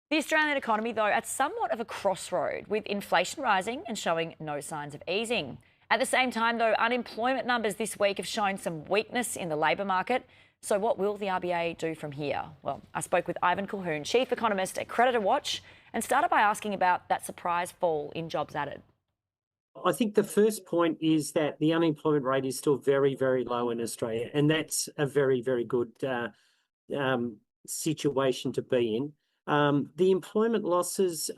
The Australian economy, though, at somewhat of a crossroad, with inflation rising and showing no signs of easing. At the same time, though, unemployment numbers this week have shown some weakness in the labour market. So what will the RBA do from here? Well, I spoke with Ivan Colquhoun, Chief Economist at Creditor Watch, and started by asking about that surprise fall in jobs added. I think the first point is that the unemployment rate is still very, very low in Australia, and that's a very, very good situation to be in. The employment losses,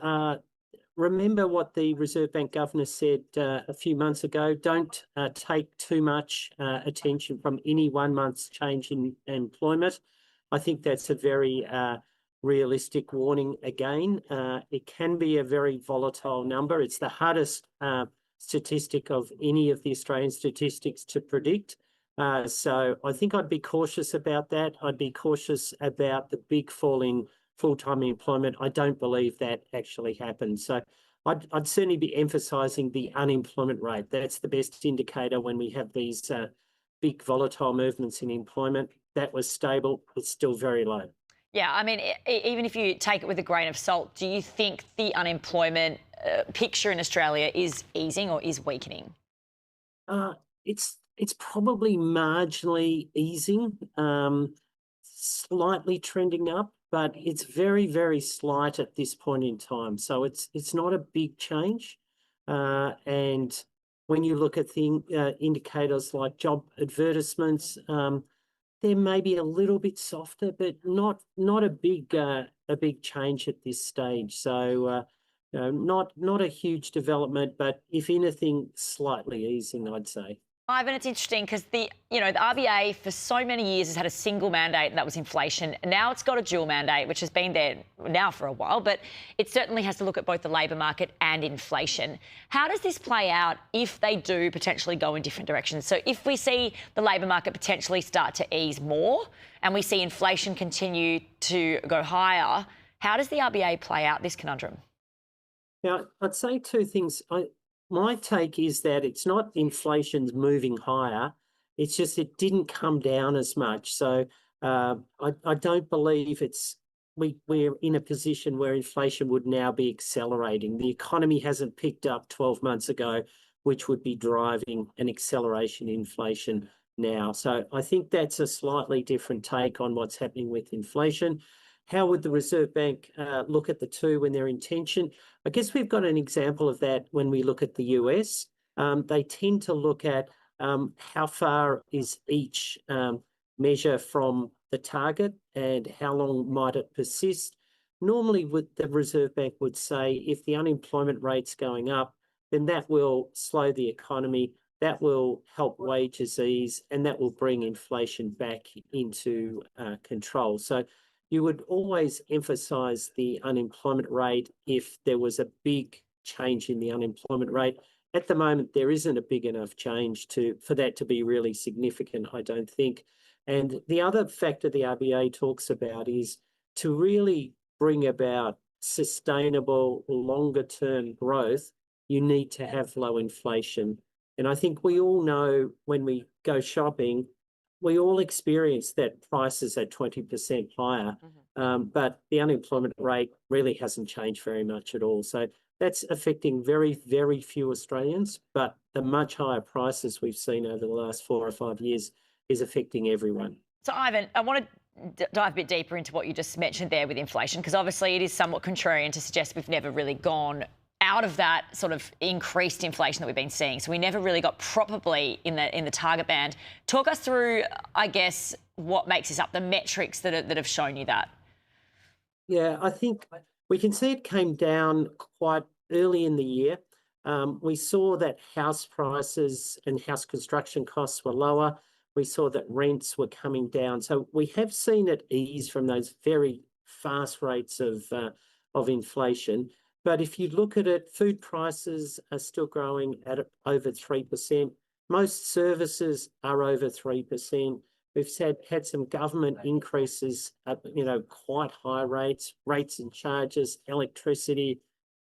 remember what the Reserve Bank Governor said a few months ago, don't take too much attention from any 1 month's change in employment. I think that's a very realistic warning again. It can be a very volatile number. It's the hardest statistic of any of the Australian statistics to predict. So I think I'd be cautious about that. I'd be cautious about the big fall in full-time employment. I don't believe that actually happened. So I'd certainly be emphasising the unemployment rate. That's the best indicator when we have these big volatile movements in employment. That was stable. It's still very low. Yeah, I mean, even if you take it with a grain of salt, do you think the unemployment picture in Australia is easing or is weakening? It's probably marginally easing, slightly trending up, but it's very, very slight at this point in time. So it's not a big change. And when you look at indicators like job advertisements, they may be a little bit softer, but not a big change at this stage. So not a huge development, but if anything, slightly easing, I'd say. Ivan, it's interesting because the RBA for so many years has had a single mandate, and that was inflation. Now it's got a dual mandate, which has been there now for a while, but it certainly has to look at both the labour market and inflation. How does this play out if they do potentially go in different directions? So if we see the labour market potentially start to ease more and we see inflation continue to go higher, how does the RBA play out this conundrum? Now, I'd say two things. My take is that it's not inflation's moving higher, it's just it didn't come down as much. So I don't believe we're in a position where inflation would now be accelerating. The economy hasn't picked up 12 months ago, which would be driving an acceleration in inflation now. So I think that's a slightly different take on what's happening with inflation. How would the Reserve Bank look at the two when they're in tension? I guess we've got an example of that when we look at the US. They tend to look at how far is each measure from the target and how long might it persist. Normally, the Reserve Bank would say if the unemployment rate's going up, then that will slow the economy, that will help wages ease, and that will bring inflation back into control. So you would always emphasise the unemployment rate if there was a big change in the unemployment rate. At the moment, there isn't a big enough change for that to be really significant, I don't think. And the other factor the RBA talks about is to really bring about sustainable, longer-term growth, you need to have low inflation. And I think we all know when we go shopping, we all experience that prices are 20% higher, but the unemployment rate really hasn't changed very much at all. So that's affecting very, very few Australians, but the much higher prices we've seen over the last 4 or 5 years is affecting everyone. So, Ivan, I want to dive a bit deeper into what you just mentioned there with inflation, because obviously it is somewhat contrarian to suggest we've never really gone out of that sort of increased inflation that we've been seeing. So we never really got properly in the target band. Talk us through, I guess, what makes this up, the metrics that have shown you that. Yeah, I think we can see it came down quite early in the year. We saw that house prices and house construction costs were lower. We saw that rents were coming down. So we have seen it ease from those very fast rates of inflation. But if you look at it, food prices are still growing at over 3%. Most services are over 3%. We've had some government increases at, quite high rates and charges, electricity,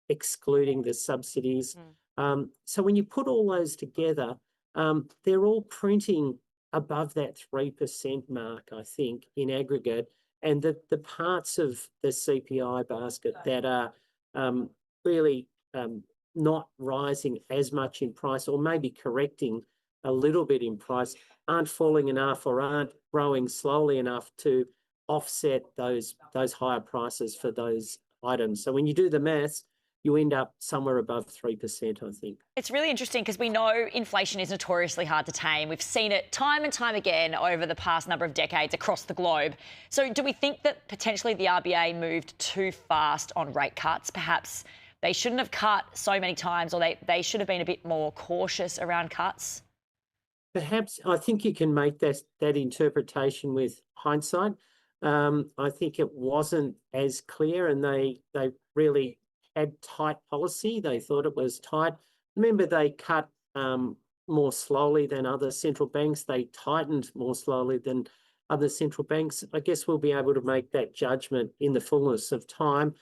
excluding the subsidies. So when you put all those together, they're all printing above that 3% mark, I think, in aggregate. and the parts of the CPI basket that are really not rising as much in price, or maybe correcting a little bit in price, aren't falling enough or aren't growing slowly enough to offset those higher prices for those items. So when you do the maths, you end up somewhere above 3%, I think. It's really interesting because we know inflation is notoriously hard to tame. We've seen it time and time again over the past number of decades across the globe. So do we think that potentially the RBA moved too fast on rate cuts? Perhaps they shouldn't have cut so many times, or they should have been a bit more cautious around cuts? Perhaps I think you can make that interpretation with hindsight. I think it wasn't as clear, and they really had tight policy. They thought it was tight. Remember, they cut more slowly than other central banks. They tightened more slowly than other central banks. I guess we'll be able to make that judgment in the fullness of time.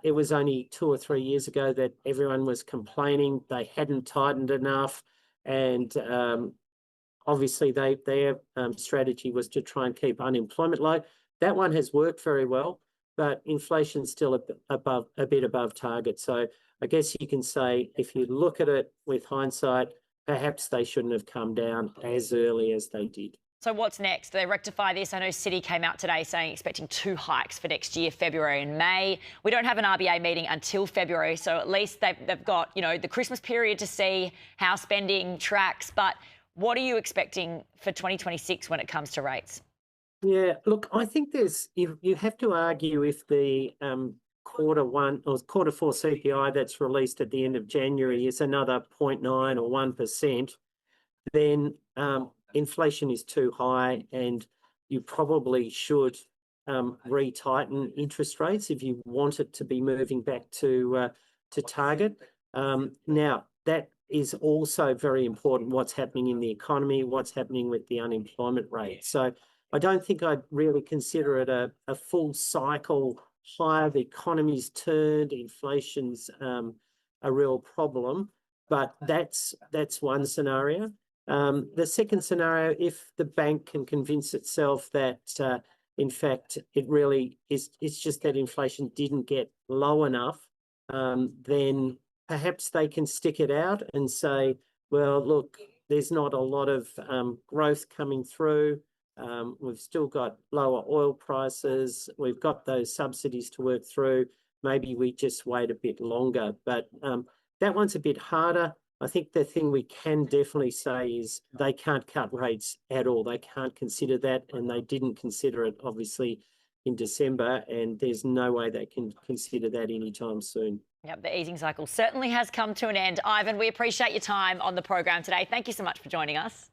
It was only 2 or 3 years ago that everyone was complaining they hadn't tightened enough, and obviously their strategy was to try and keep unemployment low. That one has worked very well, but inflation's still a bit above target. So I guess you can say, if you look at it with hindsight, perhaps they shouldn't have come down as early as they did. So what's next? Do they rectify this? I know Citi came out today saying expecting 2 hikes for next year, February and May. We don't have an RBA meeting until February, so at least they've got, you know, the Christmas period to see how spending tracks. But what are you expecting for 2026 when it comes to rates? Yeah, look, I think you have to argue if the Q1 or Q4 CPI that's released at the end of January is another 0.9 or 1%, then inflation is too high, and you probably should retighten interest rates if you want it to be moving back to target. Now, that is also very important, what's happening in the economy, what's happening with the unemployment rate. So I don't think I'd really consider it a full cycle higher. The economy's turned, inflation's a real problem, but that's one scenario. The second scenario, if the bank can convince itself that, in fact, it really is, it's just that inflation didn't get low enough, then perhaps they can stick it out and say, well, look, there's not a lot of growth coming through. We've still got lower oil prices. We've got those subsidies to work through. Maybe we just wait a bit longer. But that one's a bit harder. I think the thing we can definitely say is they can't cut rates at all. They can't consider that, and they didn't consider it, obviously, in December, and there's no way they can consider that anytime soon. Yep, the easing cycle certainly has come to an end. Ivan, we appreciate your time on the program today. Thank you so much for joining us.